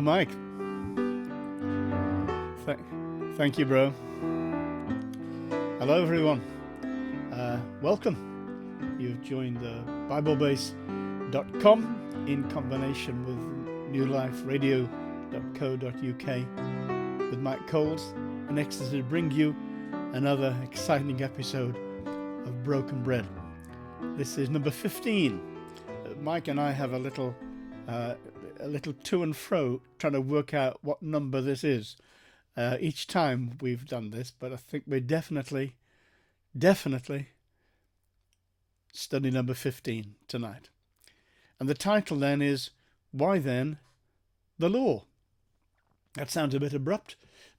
Mike. Thank you, bro. Hello, everyone. Welcome. You've joined BibleBase.com in combination with newliferadio.co.uk with Mike Coles, an ecstasy to bring you another exciting episode of Broken Bread. This is number 15. Mike and I have a little to and fro trying to work out what number this is each time we've done this, but I think we're definitely study number 15 tonight. And the title then is, Why Then the Law? That sounds a bit abrupt,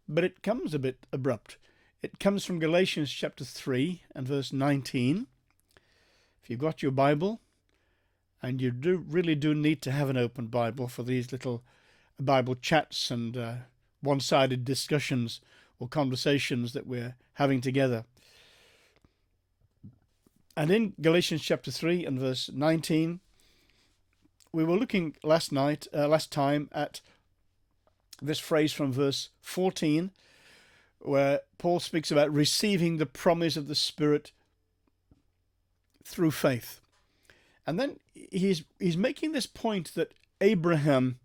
but it comes a bit abrupt. It comes from Galatians chapter 3 and verse 19. If you've got your Bible, and you really do need to have an open Bible for these little Bible chats and one-sided discussions or conversations that we're having together. And in Galatians chapter 3 and verse 19, we were looking last time at this phrase from verse 14, where Paul speaks about receiving the promise of the Spirit through faith. And then he's making this point that Abraham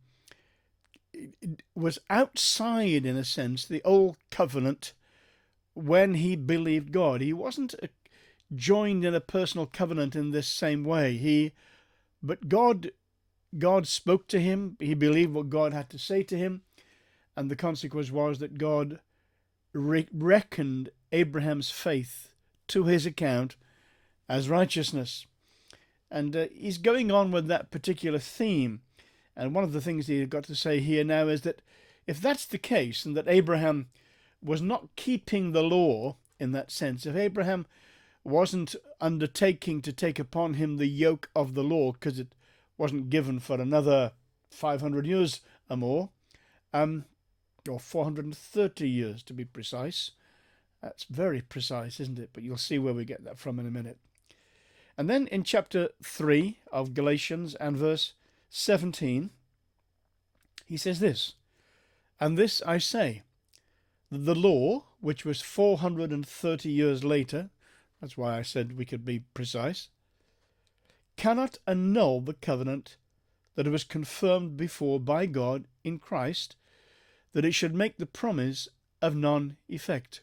was outside, in a sense, the old covenant when he believed God. He wasn't joined in a personal covenant in this same way. But God spoke to him. He believed what God had to say to him, and the consequence was that God reckoned Abraham's faith to his account as righteousness. And he's going on with that particular theme. And one of the things he's got to say here now is that if that's the case, and that Abraham was not keeping the law in that sense, if Abraham wasn't undertaking to take upon him the yoke of the law, because it wasn't given for another 500 years or more, or 430 years to be precise. That's very precise, isn't it? But you'll see where we get that from in a minute. And then in chapter 3 of Galatians and verse 17, he says this, And this I say, that the law, which was 430 years later, that's why I said we could be precise, cannot annul the covenant that was confirmed before by God in Christ, that it should make the promise of none effect.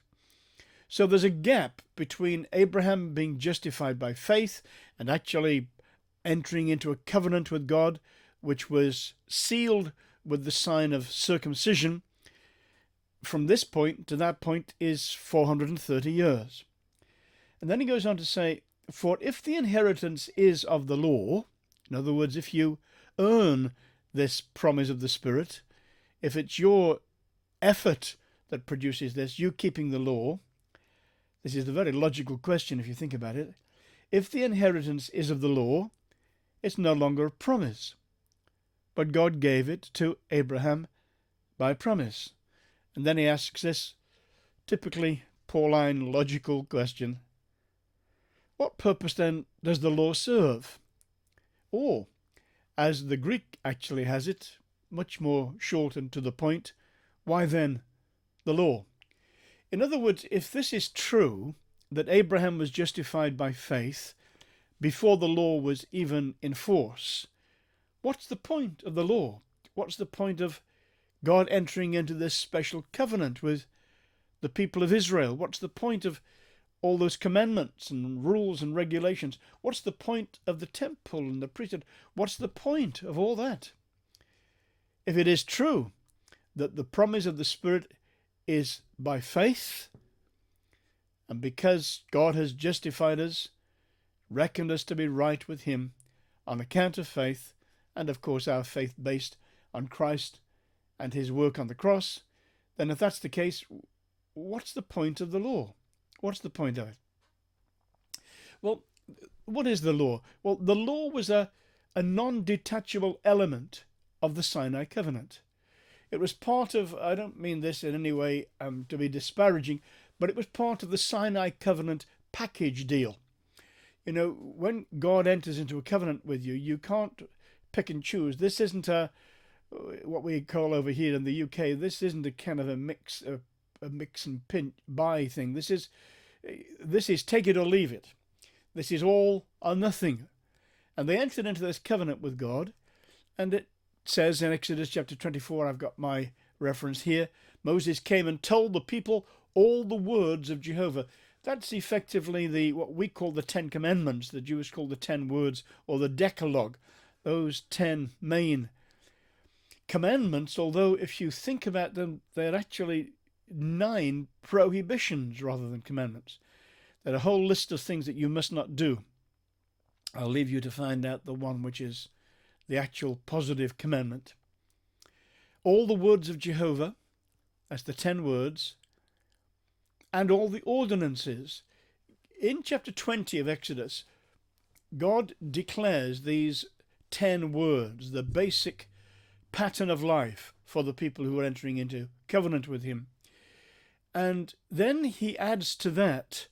So there's a gap between Abraham being justified by faith and actually entering into a covenant with God, which was sealed with the sign of circumcision. From this point to that point is 430 years. And then he goes on to say, For if the inheritance is of the law, in other words, if you earn this promise of the Spirit, if it's your effort that produces this, you keeping the law, this is a very logical question if you think about it. If the inheritance is of the law, it's no longer a promise, but God gave it to Abraham by promise. And then he asks this typically Pauline logical question: what purpose then does the law serve? Or, as the Greek actually has it, much more short and to the point, why then the law? In other words, if this is true, that Abraham was justified by faith before the law was even in force, what's the point of the law? What's the point of God entering into this special covenant with the people of Israel? What's the point of all those commandments and rules and regulations? What's the point of the temple and the priesthood? What's the point of all that? If it is true that the promise of the Spirit is by faith, and because God has justified us, reckoned us to be right with him on account of faith, and of course our faith based on Christ and his work on the cross, then if that's the case, what's the point of the law? What's the point of it? Well, what is the law? Well, the law was a non-detachable element of the Sinai Covenant. It was part of, I don't mean this in any way to be disparaging, but it was part of the Sinai Covenant package deal. You know, when God enters into a covenant with you, you can't pick and choose. This isn't a what we call over here in the UK, this isn't a kind of a mix and pinch buy thing. This is take it or leave it. This is all or nothing. And they entered into this covenant with God, and it says in Exodus chapter 24, I've got my reference here, Moses came and told the people all the words of Jehovah. That's effectively what we call the Ten Commandments, the Jews call the 10 words, or the Decalogue, those 10 main commandments, although if you think about them, they're actually 9 prohibitions rather than commandments. They're a whole list of things that you must not do. I'll leave you to find out the one which is the actual positive commandment. All the words of Jehovah, that's the 10 words, and all the ordinances. In chapter 20 of Exodus, God declares these 10 words, the basic pattern of life for the people who are entering into covenant with him. And then he adds to that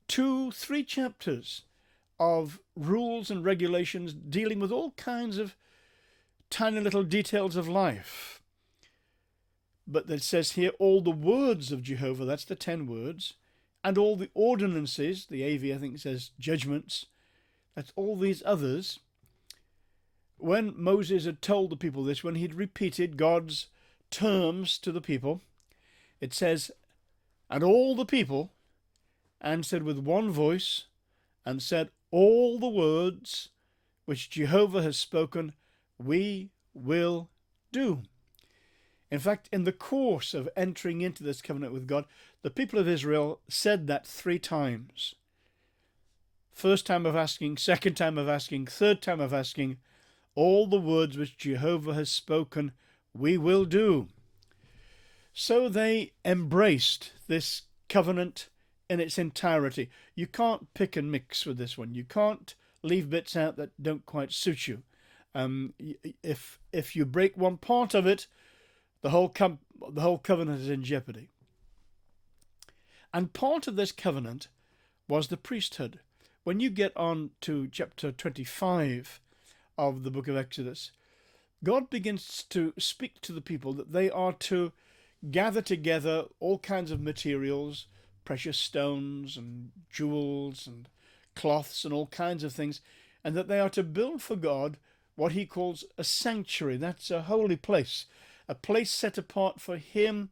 2-3 chapters of rules and regulations dealing with all kinds of tiny little details of life. But it says here, all the words of Jehovah, that's the 10 words, and all the ordinances, the AV I think says judgments, that's all these others. When Moses had told the people this, when he'd repeated God's terms to the people, it says, and all the people answered with one voice and said, all the words which Jehovah has spoken, we will do. In fact, in the course of entering into this covenant with God, the people of Israel said that 3 times. First time of asking, second time of asking, third time of asking, all the words which Jehovah has spoken, we will do. So they embraced this covenant in its entirety. You can't pick and mix with this one. You can't leave bits out that don't quite suit you. If you break one part of it, the whole covenant is in jeopardy. And part of this covenant was the priesthood. When you get on to chapter 25 of the book of Exodus, God begins to speak to the people that they are to gather together all kinds of materials, precious stones and jewels and cloths and all kinds of things, and that they are to build for God what he calls a sanctuary. That's a holy place, a place set apart for him.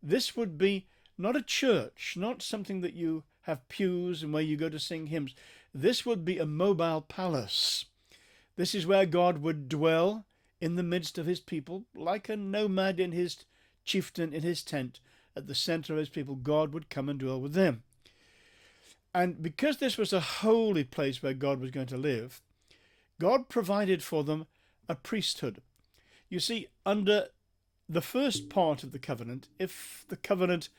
This would be not a church, not something that you have pews and where you go to sing hymns. This would be a mobile palace. This is where God would dwell in the midst of his people, like a nomad in his chieftain in his tent. At the center of his people, God would come and dwell with them. And because this was a holy place where God was going to live, God provided for them a priesthood. You see, under the first part of the covenant, if the covenant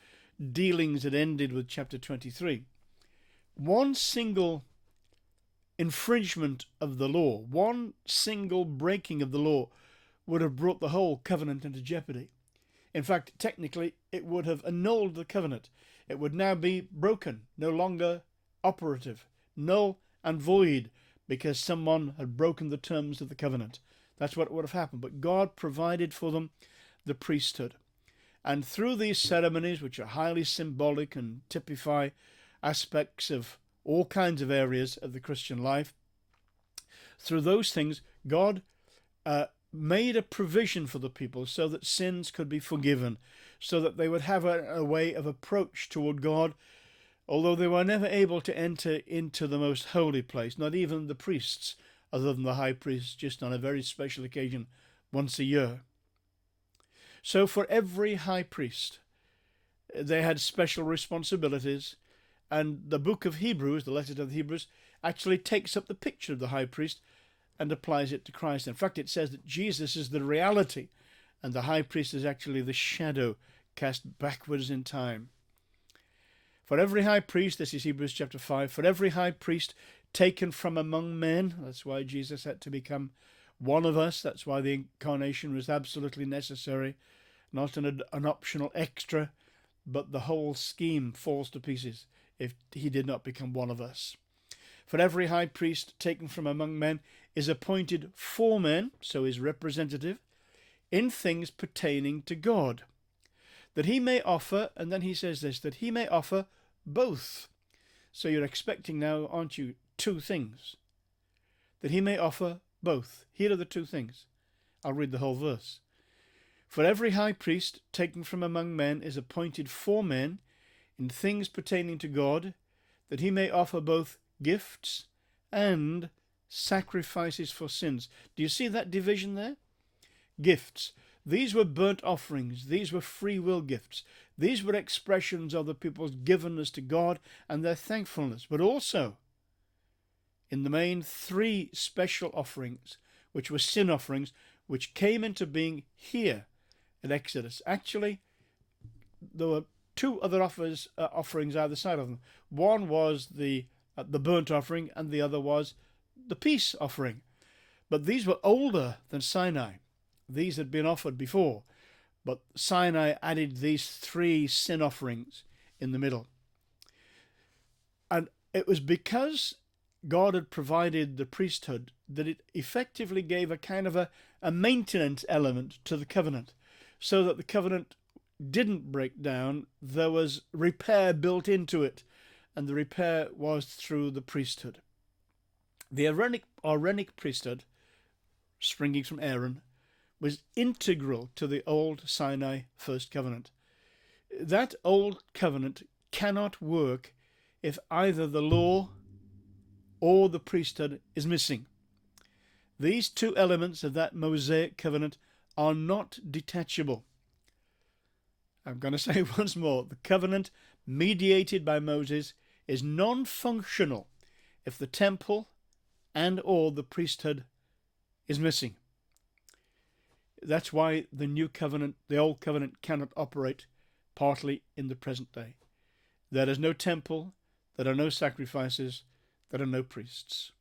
dealings had ended with chapter 23, one single infringement of the law, one single breaking of the law would have brought the whole covenant into jeopardy. In fact, technically, it would have annulled the covenant. It would now be broken, no longer operative, null and void, because someone had broken the terms of the covenant. That's what would have happened. But God provided for them the priesthood. And through these ceremonies, which are highly symbolic and typify aspects of all kinds of areas of the Christian life, through those things, God made a provision for the people so that sins could be forgiven, so that they would have a way of approach toward God, although they were never able to enter into the most holy place, not even the priests, other than the high priest, just on a very special occasion once a year. So for every high priest, they had special responsibilities, and the book of Hebrews, the letter to the Hebrews, actually takes up the picture of the high priest and applies it to Christ. In fact, it says that Jesus is the reality, and the high priest is actually the shadow cast backwards in time. For every high priest, this is Hebrews chapter 5, for every high priest taken from among men, that's why Jesus had to become one of us, that's why the incarnation was absolutely necessary, not an optional extra, but the whole scheme falls to pieces if he did not become one of us. For every high priest taken from among men is appointed for men, so is representative, in things pertaining to God, that he may offer, and then he says this, that he may offer both. So you're expecting now, aren't you, two things? That he may offer both. Here are the two things. I'll read the whole verse. For every high priest taken from among men is appointed for men in things pertaining to God, that he may offer both gifts and sacrifices for sins. Do you see that division there? Gifts. These were burnt offerings. These were free will gifts. These were expressions of the people's givenness to God and their thankfulness. But also, in the main, three special offerings, which were sin offerings, which came into being here in Exodus. Actually, there were two other offerings either side of them. One was the burnt offering, and the other was the peace offering. But these were older than Sinai. These had been offered before, but Sinai added these three sin offerings in the middle. And it was because God had provided the priesthood that it effectively gave a kind of a maintenance element to the covenant, so that the covenant didn't break down. There was repair built into it, and the repair was through the priesthood. The Aaronic priesthood, springing from Aaron, was integral to the old Sinai first covenant. That old covenant cannot work if either the law or the priesthood is missing. These two elements of that Mosaic covenant are not detachable. I'm going to say once more, the covenant mediated by Moses is non-functional if the temple and or the priesthood is missing. That's why the new covenant, the old covenant, cannot operate partly in the present day. There is no temple, there are no sacrifices, there are no priests.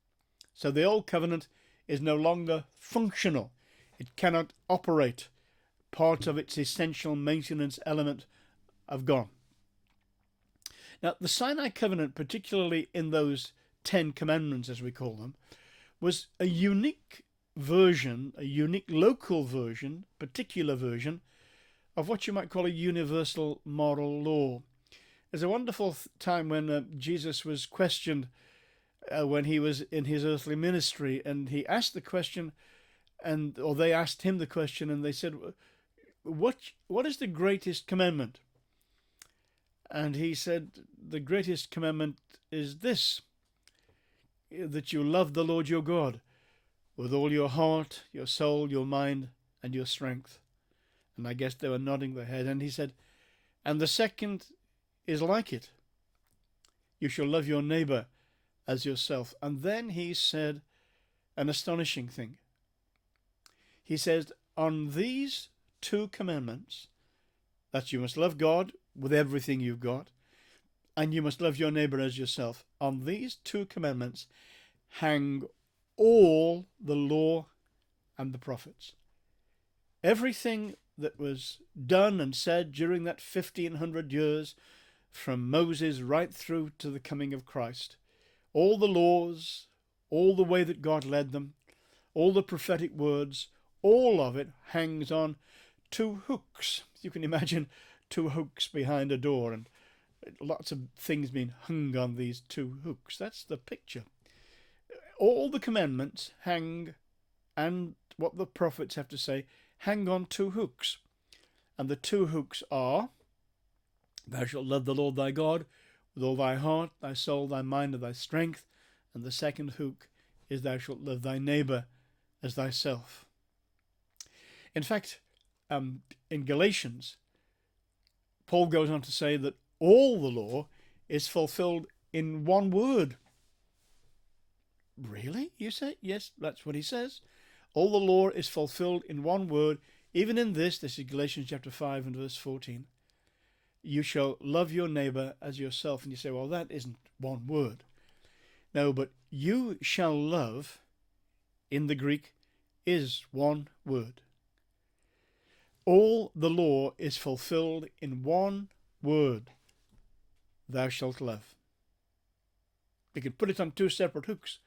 So the old covenant is no longer functional. It cannot operate. Part of its essential maintenance element have gone. Now, the Sinai Covenant, particularly in those 10 commandments, as we call them, was a unique version, a unique local version, particular version, of what you might call a universal moral law. There's a wonderful time when Jesus was questioned when he was in his earthly ministry, and he asked the question, or they asked him the question, and they said, what is the greatest commandment? And he said, the greatest commandment is this, that you love the Lord your God with all your heart, your soul, your mind, and your strength. And I guess they were nodding their head. And he said, and the second is like it. You shall love your neighbor as yourself. And then he said an astonishing thing. He says, on these two commandments, that you must love God with everything you've got, and you must love your neighbor as yourself. On these two commandments hang all the law and the prophets. Everything that was done and said during that 1500 years, from Moses right through to the coming of Christ, all the laws, all the way that God led them, all the prophetic words, all of it hangs on two hooks. You can imagine two hooks behind a door, and lots of things being hung on these two hooks. That's the picture. All the commandments hang, and what the prophets have to say, hang on two hooks. And the two hooks are, thou shalt love the Lord thy God with all thy heart, thy soul, thy mind, and thy strength. And the second hook is, thou shalt love thy neighbor as thyself. In fact, in Galatians, Paul goes on to say that all the law is fulfilled in one word. Really? You say? Yes, that's what he says. All the law is fulfilled in one word. Even in this is Galatians chapter 5 and verse 14. You shall love your neighbor as yourself. And you say, well, that isn't one word. No, but you shall love, in the Greek, is one word. All the law is fulfilled in one word. Thou shalt love. You can put it on two separate hooks.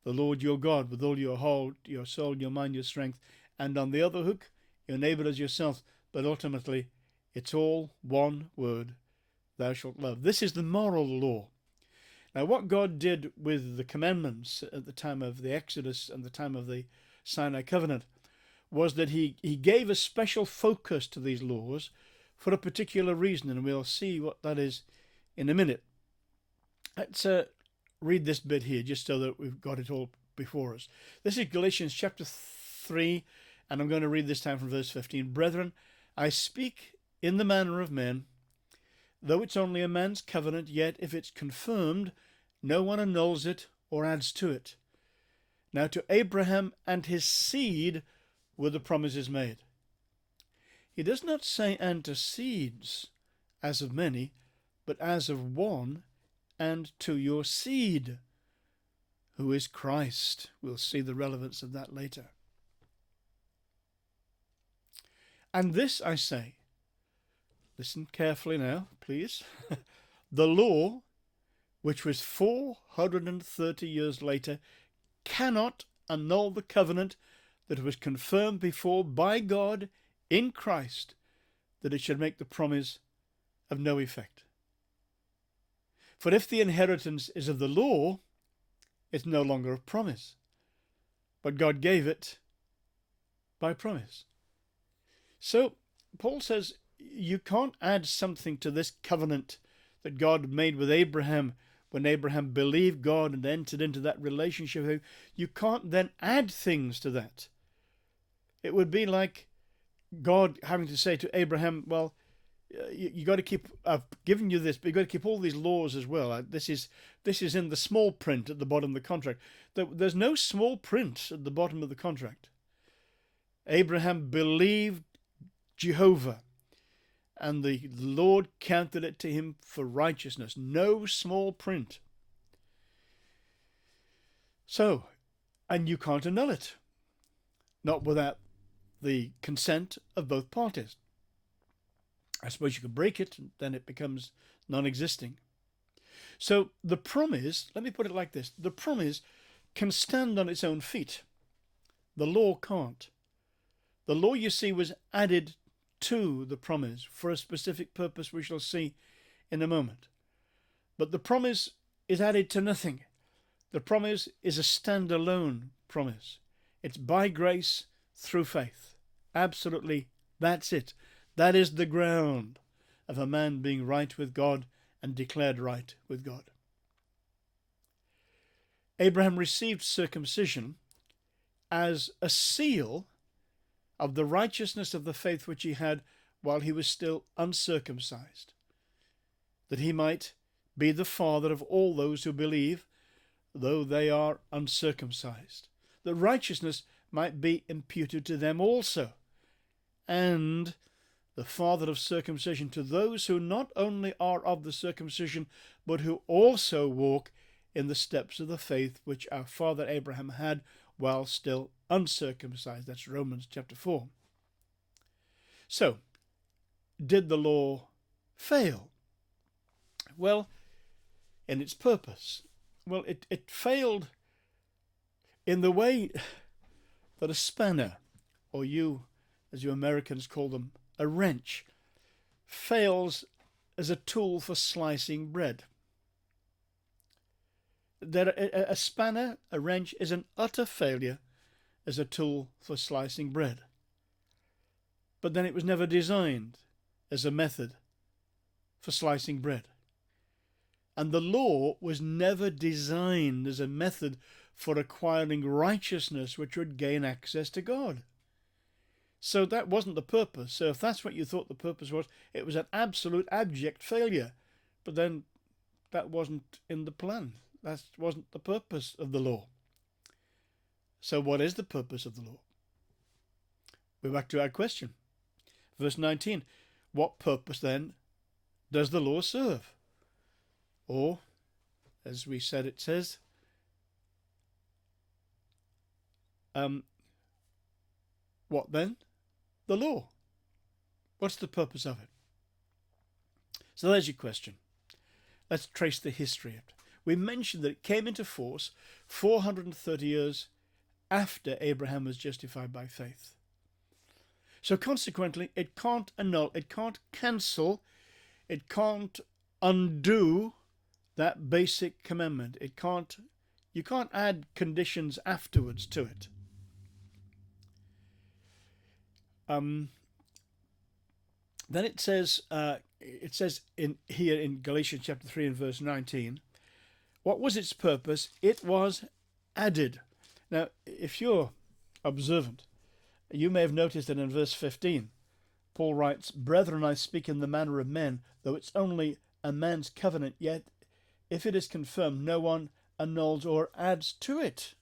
The Lord your God with all your heart, your soul, your mind, your strength. And on the other hook, your neighbor as yourself, but ultimately it's all one word, thou shalt love. This is the moral law. Now, what God did with the commandments at the time of the Exodus and the time of the Sinai Covenant was that he gave a special focus to these laws for a particular reason, and we'll see what that is in a minute. Let's read this bit here just so that we've got it all before us. This is Galatians chapter 3, and I'm going to read this time from verse 15. Brethren, I speak in the manner of men. Though it's only a man's covenant, yet if it's confirmed, no one annuls it or adds to it. Now to Abraham and his seed were the promises made. He does not say and to seeds, as of many, but as of one, and to your seed, who is Christ. We'll see the relevance of that later. And this I say, listen carefully now, please. The law, which was 430 years later, cannot annul the covenant that was confirmed before by God in Christ, that it should make the promise of no effect. For if the inheritance is of the law, it's no longer a promise, but God gave it by promise. So Paul says you can't add something to this covenant that God made with Abraham when Abraham believed God and entered into that relationship with him. You can't then add things to that. It would be like God having to say to Abraham, well, you got to keep, I've given you this, but you've got to keep all these laws as well. This is in the small print at the bottom of the contract. There's no small print at the bottom of the contract. Abraham believed Jehovah, and the Lord counted it to him for righteousness. No small print. So, and you can't annul it, not without the consent of both parties. I suppose you could break it, and then it becomes non-existing. So the promise, let me put it like this, the promise can stand on its own feet. The law can't. The law, you see, was added to the promise for a specific purpose we shall see in a moment. But the promise is added to nothing. The promise is a standalone promise. It's by grace through faith. Absolutely, that's it. That is the ground of a man being right with God and declared right with God. Abraham received circumcision as a seal of the righteousness of the faith which he had while he was still uncircumcised, that he might be the father of all those who believe, though they are uncircumcised, that righteousness might be imputed to them also, and the father of circumcision to those who not only are of the circumcision, but who also walk in the steps of the faith which our father Abraham had while still uncircumcised. That's Romans chapter 4. So, did the law fail? Well, in its purpose. Well, it failed in the way that a spanner, or you, as you Americans call them, a wrench, fails as a tool for slicing bread. That a spanner, a wrench, is an utter failure as a tool for slicing bread. But then it was never designed as a method for slicing bread. And the law was never designed as a method for acquiring righteousness which would gain access to God. So that wasn't the purpose. So if that's what you thought the purpose was, it was an absolute abject failure. But then that wasn't in the plan. That wasn't the purpose of the law. So what is the purpose of the law? We're back to our question. Verse 19. What purpose then does the law serve? Or, as we said, it says, what then? The law. What's the purpose of it? So there's your question. Let's trace the history of it. We mentioned that it came into force 430 years after Abraham was justified by faith. So consequently, it can't annul, it can't cancel, it can't undo that basic commandment. You can't add conditions afterwards to it. Then it says in here in Galatians chapter 3 and verse 19, what was its purpose? It was added. Now, if you're observant, you may have noticed that in verse 15, Paul writes, "Brethren, I speak in the manner of men, though it's only a man's covenant, yet if it is confirmed, no one annuls or adds to it."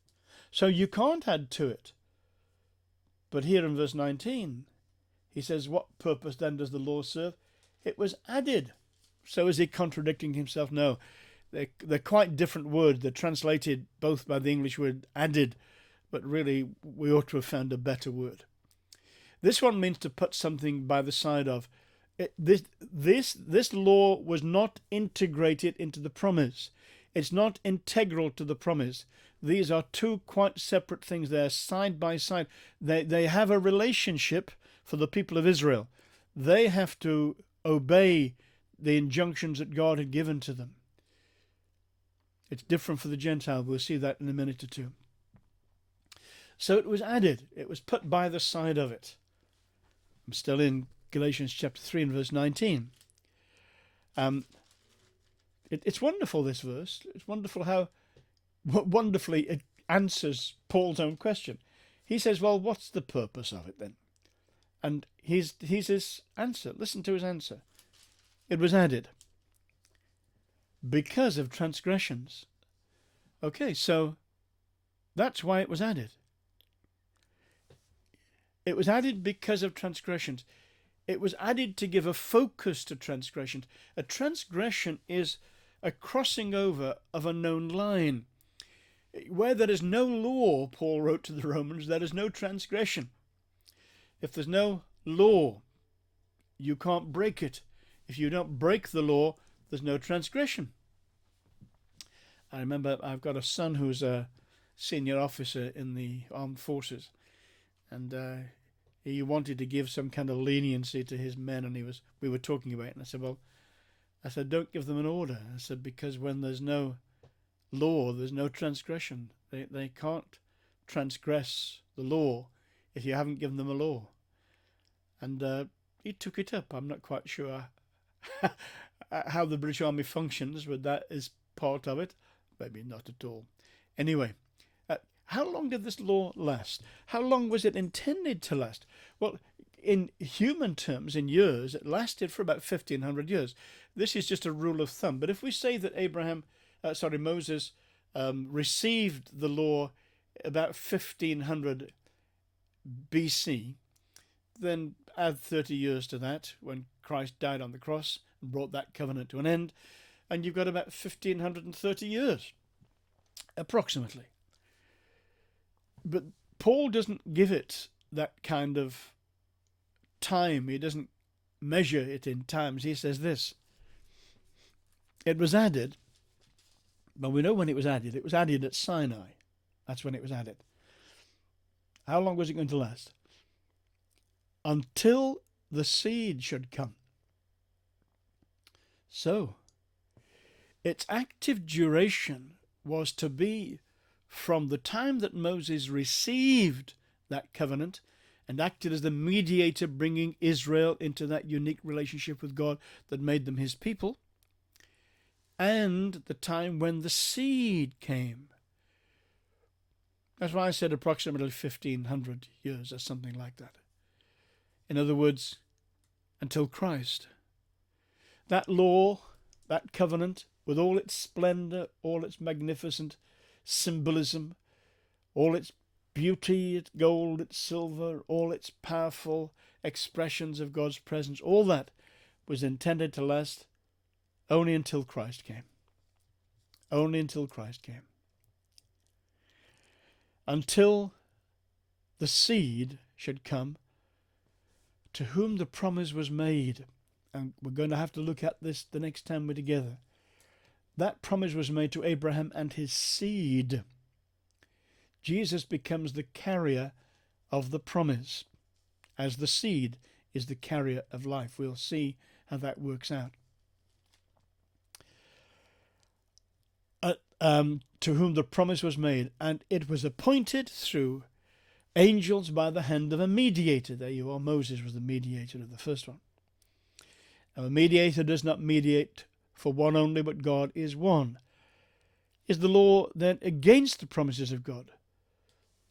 So you can't add to it. But here in verse 19, he says, what purpose then does the law serve? It was added. So is he contradicting himself? No. They're quite different words. They're translated both by the English word added, but really we ought to have found a better word. This one means to put something by the side of. This law was not integrated into the promise. It's not integral to the promise. These are two quite separate things. They're side by side. They have a relationship for the people of Israel. They have to obey the injunctions that God had given to them. It's different for the Gentile. We'll see that in a minute or two. So it was added. It was put by the side of it. I'm still in Galatians chapter 3 and verse 19. It's wonderful, this verse. It's wonderful how wonderfully it answers Paul's own question. He says, well, what's the purpose of it then? And he's his answer. Listen to his answer. It was added because of transgressions. Okay, so that's why it was added. It was added because of transgressions. It was added to give a focus to transgressions. A transgression is a crossing over of a known line. Where there is no law, Paul wrote to the Romans, there is no transgression. If there's no law, you can't break it. If you don't break the law, there's no transgression. I remember I've got a son who's a senior officer in the armed forces, and he wanted to give some kind of leniency to his men, and we were talking about it, and I said, don't give them an order. I said, because when there's no law, there's no transgression. They can't transgress the law if you haven't given them a law. And he took it up. I'm not quite sure how the British Army functions, but that is part of it. Maybe not at all. Anyway, how long did this law last? How long was it intended to last? Well, in human terms, in years, it lasted for about 1,500 years. This is just a rule of thumb. But if we say that Moses received the law about 1,500 BC, then add 30 years to that when Christ died on the cross and brought that covenant to an end, and you've got about 1,530 years, approximately. But Paul doesn't give it that kind of time. He doesn't measure it in times. He says this. It was added, but we know when it was added. It was added at Sinai. That's when it was added. How long was it going to last? Until the seed should come. So, its active duration was to be from the time that Moses received that covenant and acted as the mediator, bringing Israel into that unique relationship with God that made them his people, and the time when the seed came. That's why I said approximately 1,500 years or something like that. In other words, until Christ. That law, that covenant, with all its splendor, all its magnificent symbolism, all its beauty, its gold, its silver, all its powerful expressions of God's presence, all that was intended to last only until Christ came. Only until Christ came. Until the seed should come to whom the promise was made. And we're going to have to look at this the next time we're together. That promise was made to Abraham and his seed. Jesus becomes the carrier of the promise. as the seed is the carrier of life. We'll see how that works out. To whom the promise was made, and it was appointed through angels by the hand of a mediator. There you are. Moses was the mediator of the first one. Now, a mediator does not mediate for one only, but God is one. Is the law then against the promises of God?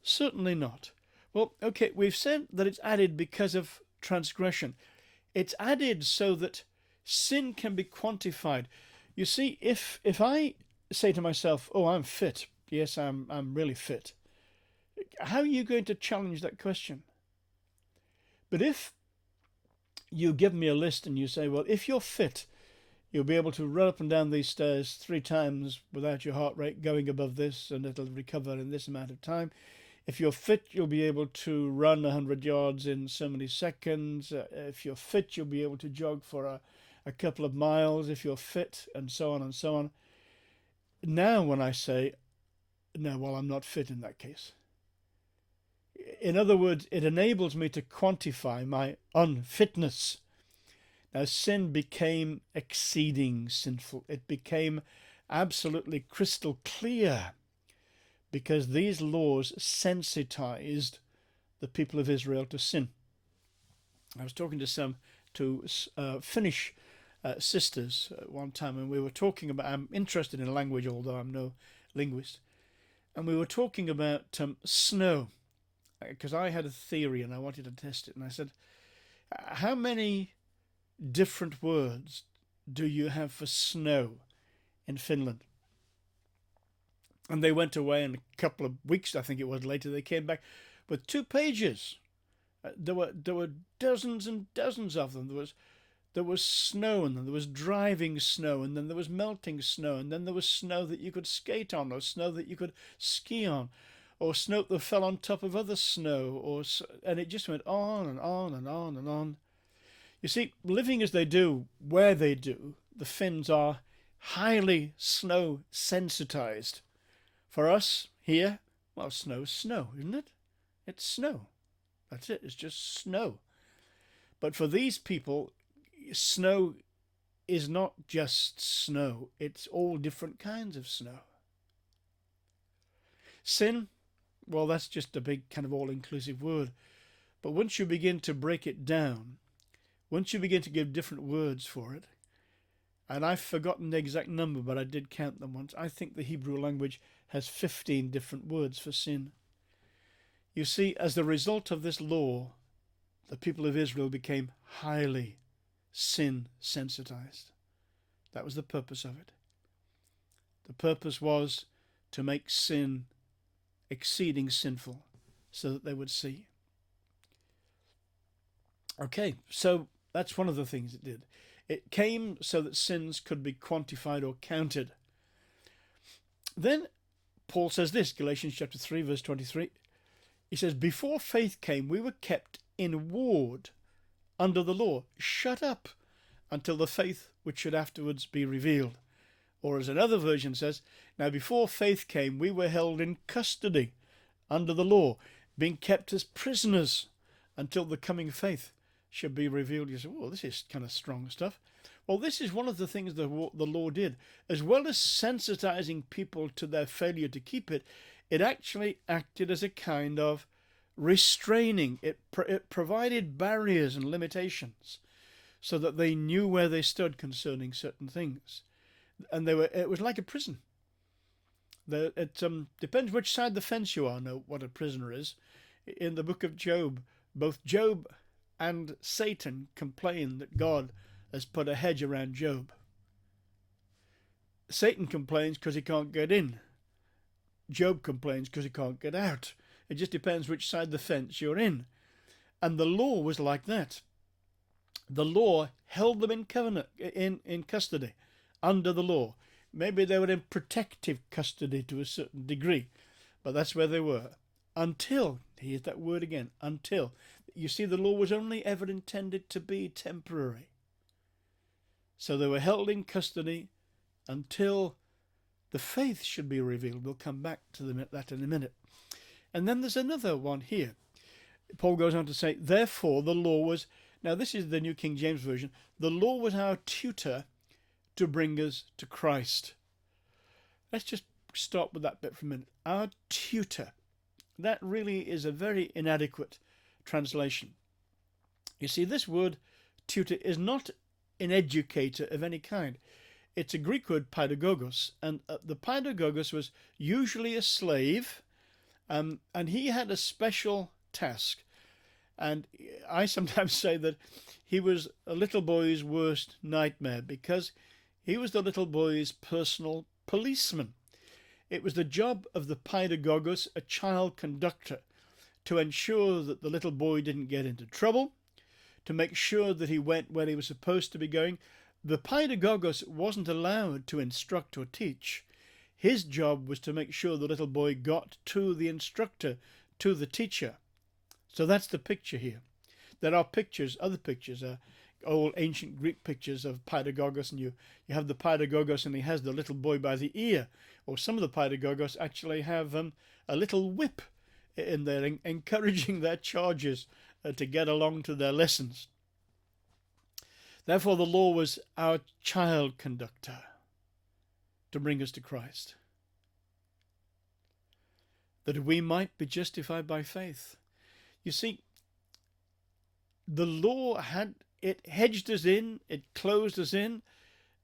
Certainly not. Well, okay, we've said that it's added because of transgression. It's added so that sin can be quantified. You see, if I say to myself, oh, I'm fit, yes, I'm really fit, how are you going to challenge that question? But if you give me a list and you say, well, if you're fit, you'll be able to run up and down these stairs 3 times without your heart rate going above this, and it'll recover in this amount of time. If you're fit, you'll be able to run 100 yards in so many seconds. If you're fit, you'll be able to jog for a couple of miles if you're fit, and so on and so on. Now when I say, no, well, I'm not fit in that case. In other words, it enables me to quantify my unfitness. Now, sin became exceeding sinful. It became absolutely crystal clear because these laws sensitized the people of Israel to sin. I was talking to some Finnish sisters at one time, and we were talking about, I'm interested in language, although I'm no linguist, and we were talking about snow, because I had a theory and I wanted to test it, and I said, how many different words do you have for snow in Finland? And they went away, and a couple of weeks, I think it was later, they came back with 2 pages. There were dozens and dozens of them. There was snow, and then there was driving snow, and then there was melting snow, and then there was snow that you could skate on, or snow that you could ski on, or snow that fell on top of other snow, and it just went on and on and on and on. You see, living as they do, where they do, the Finns are highly snow sensitized. For us here, well, snow's snow, isn't it? It's snow. That's it. It's just snow. But for these people, snow is not just snow. It's all different kinds of snow. Sin, well, that's just a big kind of all-inclusive word. But once you begin to break it down, once you begin to give different words for it, and I've forgotten the exact number, but I did count them once. I think the Hebrew language has 15 different words for sin. You see, as the result of this law, the people of Israel became highly sin sensitized. That was the purpose of it. The purpose was to make sin exceeding sinful so that they would see. Okay, so that's one of the things it did. It came so that sins could be quantified or counted. Then Paul says this, Galatians chapter 3, verse 23. He says, before faith came, we were kept in ward under the law, shut up until the faith which should afterwards be revealed. Or as another version says, now before faith came, we were held in custody under the law, being kept as prisoners until the coming faith should be revealed. You say, well, this is kind of strong stuff. Well, this is one of the things the law did. As well as sensitizing people to their failure to keep it, it actually acted as a kind of restraining. It provided barriers and limitations so that they knew where they stood concerning certain things. And it was like a prison. It depends which side of the fence you are, know what a prisoner is. In the book of Job, both Job and Satan complain that God has put a hedge around Job. Satan complains because he can't get in. Job complains because he can't get out. It just depends which side of the fence you're in. And the law was like that. The law held them in covenant, in custody, under the law. Maybe they were in protective custody to a certain degree, but that's where they were. Until, here's that word again, until. You see, the law was only ever intended to be temporary. So they were held in custody until the faith should be revealed. We'll come back to that in a minute. And then there's another one here. Paul goes on to say, therefore the law was, now this is the New King James Version, the law was our tutor to bring us to Christ. Let's just stop with that bit for a minute. Our tutor. That really is a very inadequate translation. You see, this word tutor is not an educator of any kind. It's a Greek word, paidagogos, and the paidagogos was usually a slave, and he had a special task. And I sometimes say that he was a little boy's worst nightmare, because he was the little boy's personal policeman. It was the job of the paidagogos, a child conductor, to ensure that the little boy didn't get into trouble, to make sure that he went where he was supposed to be going. The paidagogos wasn't allowed to instruct or teach. His job was to make sure the little boy got to the instructor, to the teacher. So that's the picture here. There are pictures, other pictures, old ancient Greek pictures of paidagogos, and you have the paidagogos and he has the little boy by the ear. Or some of the paidagogos actually have a little whip in there, encouraging their charges to get along to their lessons. Therefore the law was our child conductor to bring us to Christ, that we might be justified by faith. You see, the law it hedged us in, it closed us in,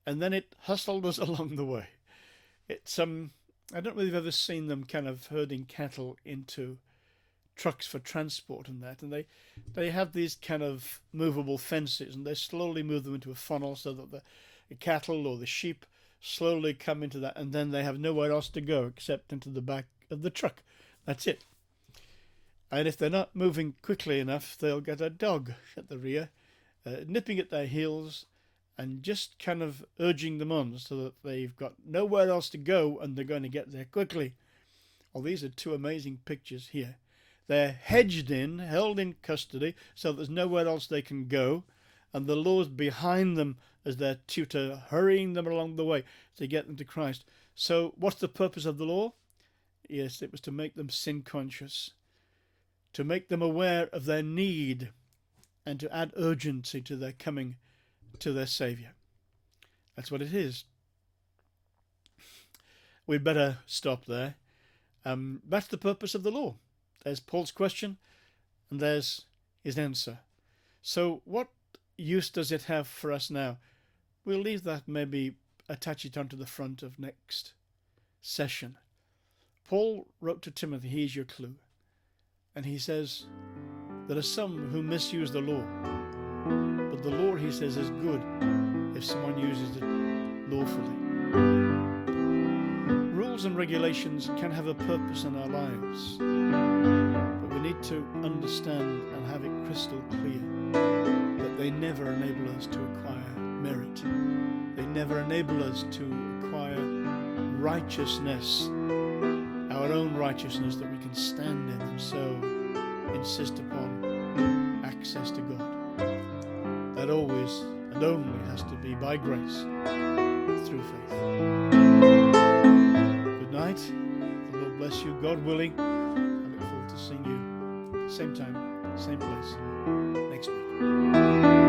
and then it hustled us along the way. It's I don't know whether you've ever seen them kind of herding cattle into trucks for transport and that, and they have these kind of movable fences, and they slowly move them into a funnel so that the cattle or the sheep slowly come into that, and then they have nowhere else to go except into the back of the truck. That's it. And if they're not moving quickly enough, they'll get a dog at the rear, nipping at their heels and just kind of urging them on so that they've got nowhere else to go and they're going to get there quickly. Well, these are two amazing pictures here. They're hedged in, held in custody, so there's nowhere else they can go, and the law's behind them as their tutor, hurrying them along the way to get them to Christ. So what's the purpose of the law? Yes, it was to make them sin conscious, to make them aware of their need, and to add urgency to their coming to their Saviour. That's what it is. We'd better stop there. That's the purpose of the law. There's Paul's question, and there's his answer. So what use does it have for us now? We'll leave that, maybe attach it onto the front of next session. Paul wrote to Timothy, here's your clue. And he says, there are some who misuse the law, but the law, he says, is good if someone uses it lawfully. Rules and regulations can have a purpose in our lives, but we need to understand and have it crystal clear that they never enable us to acquire merit. They never enable us to acquire righteousness, our own righteousness that we can stand in and so insist upon access to God. That always and only has to be by grace through faith. Good night. The Lord bless you. God willing, I look forward to seeing you same time, same place next week.